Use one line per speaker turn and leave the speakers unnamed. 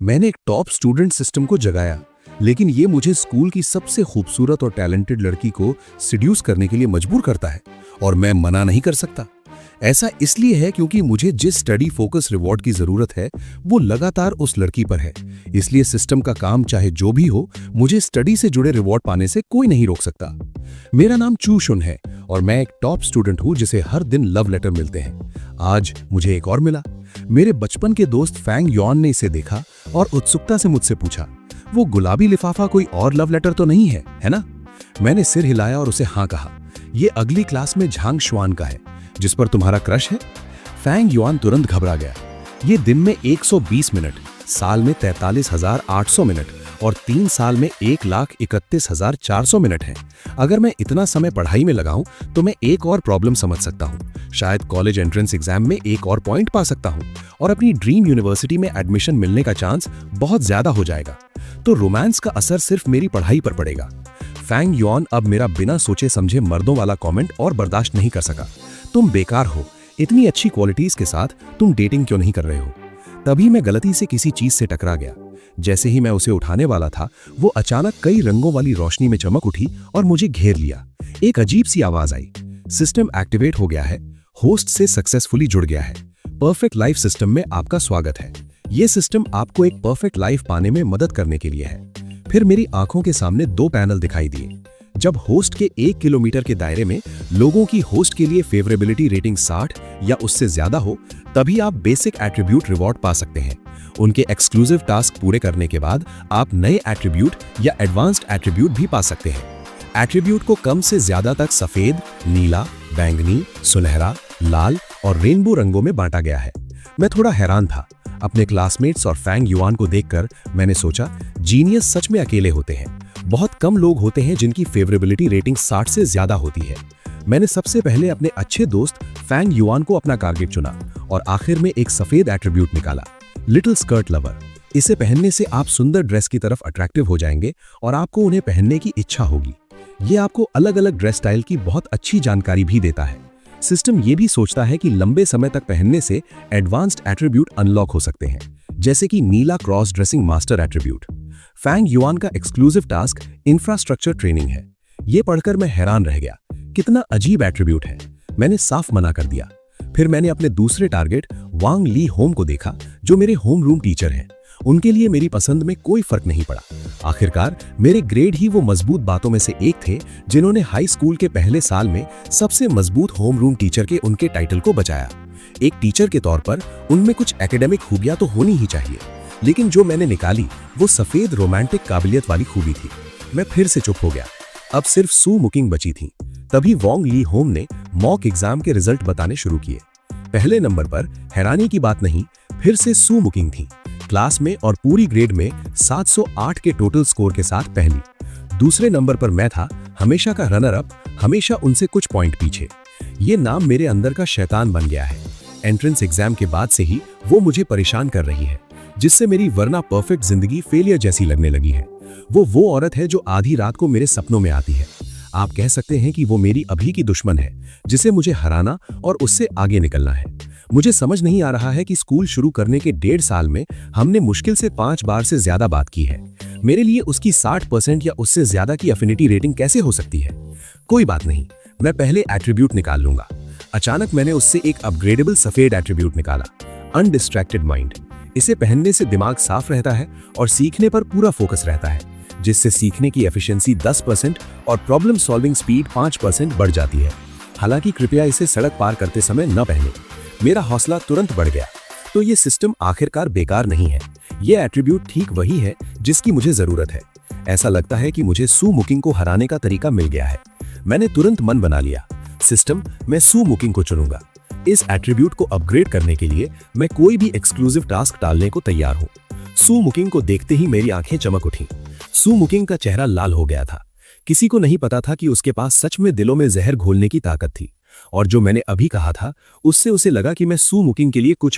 मैंने एक top student system को जगाया, लेकिन ये मुझे स्कूल की सबसे खूबसूरत और टैलेंटेड लड़की को सिड्यूस करने के लिए मजबूर करता है और मैं मना नहीं कर सकता। ऐसा इसलिए है क्योंकि मुझे जिस स्टडी फोकस रिवॉर्ड की जरूरत है वो लगातार उस लड़की पर है। इसलिए सिस्टम का काम चाहे जो भी हो, मुझे स्टडी से जुड़े रिवॉर्ड पाने से कोई नहीं रोक सकता। मेरा नाम चू शुन है और मैं एक टॉप स्टूडेंट हूं जिसे हर दिन लव लेटर मिलते हैं। आज मुझे एक और मिला। मेरे बचपन के दोस्त फैंग युआन ने इसे देखा और उत्सुकता से मुझसे पूछा, वो गुलाबी लिफाफा कोई और लव लेटर तो नहीं है ना? मैंने सिर हिलाया और उसे हाँ कहा। ये अगली क्लास में झांग शुआन का है, जिस पर तुम्हारा क्रश है। फैंग युआन तुरंत घबरा गया। ये दिन में 120 मिनट, साल में 43,800 मिनट और 3 साल में 1,31,400 मिनट है। अगर मैं इतना समय पढ़ाई में लगाऊं तो मैं एक और प्रॉब्लम समझ सकता हूं। शायद कॉलेज एंट्रेंस एग्जाम में एक और पॉइंट पा सकता हूं और अपनी ड्रीम यूनिवर्सिटी में एडमिशन मिलने का चांस बहुत ज्यादा हो जाएगा। तो रोमांस का असर सिर्फ मेरी पढ़ाई पर पड़ेगा। फैंग युआन अब मेरा बिना सोचे समझे मर्दों वाला कमेंट और बर्दाश्त नहीं कर सका। तुम बेकार हो, इतनी अच्छी क्वालिटीज के साथ तुम डेटिंग क्यों नहीं कर रहे हो? तभी मैं गलती से किसी चीज से टकरा गया। जैसे ही मैं उसे उठाने वाला था, वो अचानक कई रंगों वाली रोशनी में चमक उठी और मुझे घेर लिया। एक अजीब सी आवाज आई, सिस्टम एक्टिवेट हो गया है, होस्ट से सक्सेसफुली जुड़ गया है। परफेक्ट लाइफ सिस्टम में आपका स्वागत है। ये सिस्टम आपको एक परफेक्ट लाइफ पाने में मदद करने के लिए है। फिर मेरी आंखों के सामने 2 पैनल दिखाई दिए। जब होस्ट के 1 किलोमीटर के दायरे में लोगों की होस्ट के लिए फेवरेबिलिटी रेटिंग 60 या उससे ज्यादा हो, तभी आप बेसिक एट्रीब्यूट रिवॉर्ड पा सकते हैं। उनके एक्सक्लूसिव टास्क पूरे करने के बाद आप नए एट्रीब्यूट या एडवांस्ड एट्रीब्यूट भी पा सकते हैं। एट्रीब्यूट को कम से ज्यादा तक सफेद, नीला, बैंगनी, सुनहरा, लाल और रेनबो रंगों में बांटा गया है। मैं थोड़ा हैरान था। अपने क्लासमेट्स और फैंग युआन को देखकर मैंने सोचा, जीनियस सच में अकेले होते हैं। बहुत कम लोग होते हैं जिनकी फेवरेबिलिटी रेटिंग 60 से ज्यादा होती है। मैंने सबसे पहले अपने अच्छे दोस्त फैंग युआन को अपना टारगेट चुना और आखिर में एक सफेद एट्रीब्यूट निकाला, लिटिल स्कर्ट लवर। इसे पहनने से आप सुंदर ड्रेस की तरफ अट्रैक्टिव हो जाएंगे और आपको उन्हें पहनने की इच्छा होगी। ये आपको अलग अलग ड्रेस स्टाइल की बहुत अच्छी जानकारी भी देता है। सिस्टम ये भी सोचता है कि लंबे समय तक पहनने से एडवांस्ड एट्रीब्यूट अनलॉक हो सकते हैं, जैसे कि नीला cross dressing master attribute. Fang Yuan का एक्सक्लूसिव टास्क इंफ्रास्ट्रक्चर ट्रेनिंग है। ये पढ़कर मैं हैरान रह गया, कितना अजीब एट्रीब्यूट है। मैंने साफ मना कर दिया। फिर मैंने अपने दूसरे टारगेट वांग ली होम को देखा, जो मेरे होम रूम टीचर हैं। उनके लिए मेरी पसंद में कोई फर्क नहीं पड़ा। आखिरकार मेरे ग्रेड ही वो मजबूत बातों में से एक थे जिन्होंने हाई स्कूल के पहले साल में सबसे मजबूत होम रूम टीचर के उनके टाइटल को बचाया। एक टीचर के तौर पर उनमें कुछ एकेडमिक खूबियां तो होनी ही चाहिए, लेकिन जो मैंने निकाली वो सफेद रोमांटिक काबिलियत वाली खूबी थी। मैं फिर से चुप हो गया। अब सिर्फ सू मुकिंग बची थी। तभी वांग ली होम ने मॉक एग्जाम के रिजल्ट बताने शुरू किए। पहले नंबर पर हैरानी की बात नहीं, फिर से सू मुकिंग थी। क्लास में और पूरी ग्रेड में 708 के टोटल स्कोर के साथ पहली। दूसरे नंबर पर मैं था, हमेशा का रनर अप, हमेशा उनसे कुछ पॉइंट पीछे। ये नाम मेरे अंदर का शैतान बन गया है। एंट्रेंस एग्जाम के बाद से ही वो मुझे परेशान कर रही है, जिससे मेरी वरना परफेक्ट जिंदगी फेलियर जैसी लगने लगी है। वो औरत है जो आधी रात को मेरे सपनों में आती है। आप कह सकते हैं कि वो मेरी अभी की दुश्मन है, जिसे मुझे हराना और उससे आगे निकलना है। मुझे समझ नहीं आ रहा है कि स्कूल शुरू करने के 1.5 साल में हमने मुश्किल से 5 बार से ज्यादा बात की है। मेरे लिए उसकी 60% या उससे ज्यादा की एफिनिटी रेटिंग कैसे हो सकती है? कोई बात नहीं, मैं पहले एट्रीब्यूट निकाल लूंगा। अचानक मैंने उससे एक अपग्रेडेबल सफेद एट्रीब्यूट निकाला, अनडिस्ट्रैक्टेड माइंड। इसे पहनने से दिमाग साफ रहता है और सीखने पर पूरा फोकस रहता है, जिससे सीखने की एफिशिएंसी 10% और प्रॉब्लम सॉल्विंग स्पीड 5% बढ़ जाती है। हालांकि कृपया इसे सड़क पार करते समय न पहने। मेरा हौसला तुरंत बढ़ गया। तो ये सिस्टम आखिरकार बेकार नहीं है। ये एट्रीब्यूट ठीक वही है जिसकी मुझे जरूरत है। ऐसा लगता है कि मुझे सू मुकिंग को हराने का तरीका मिल गया है। मैंने तुरंत मन बना लिया, सिस्टम, मैं सू मुकिंग को चुनूंगा। इस एट्रीब्यूट को अपग्रेड करने के लिए मैं कोई भी एक्सक्लूसिव टास्क टालने को तैयार हूं। सू मुकिंग को देखते ही मेरी आंखें चमक उठी। सू मुकिंग का चेहरा लाल हो गया था। किसी को नहीं पता था कि उसके पास सच में दिलों में जहर घोलने की ताकत थी, और जो मैंने अभी कहा था उससे उसे लगा कि मैं सू मुकिंग के लिए कुछ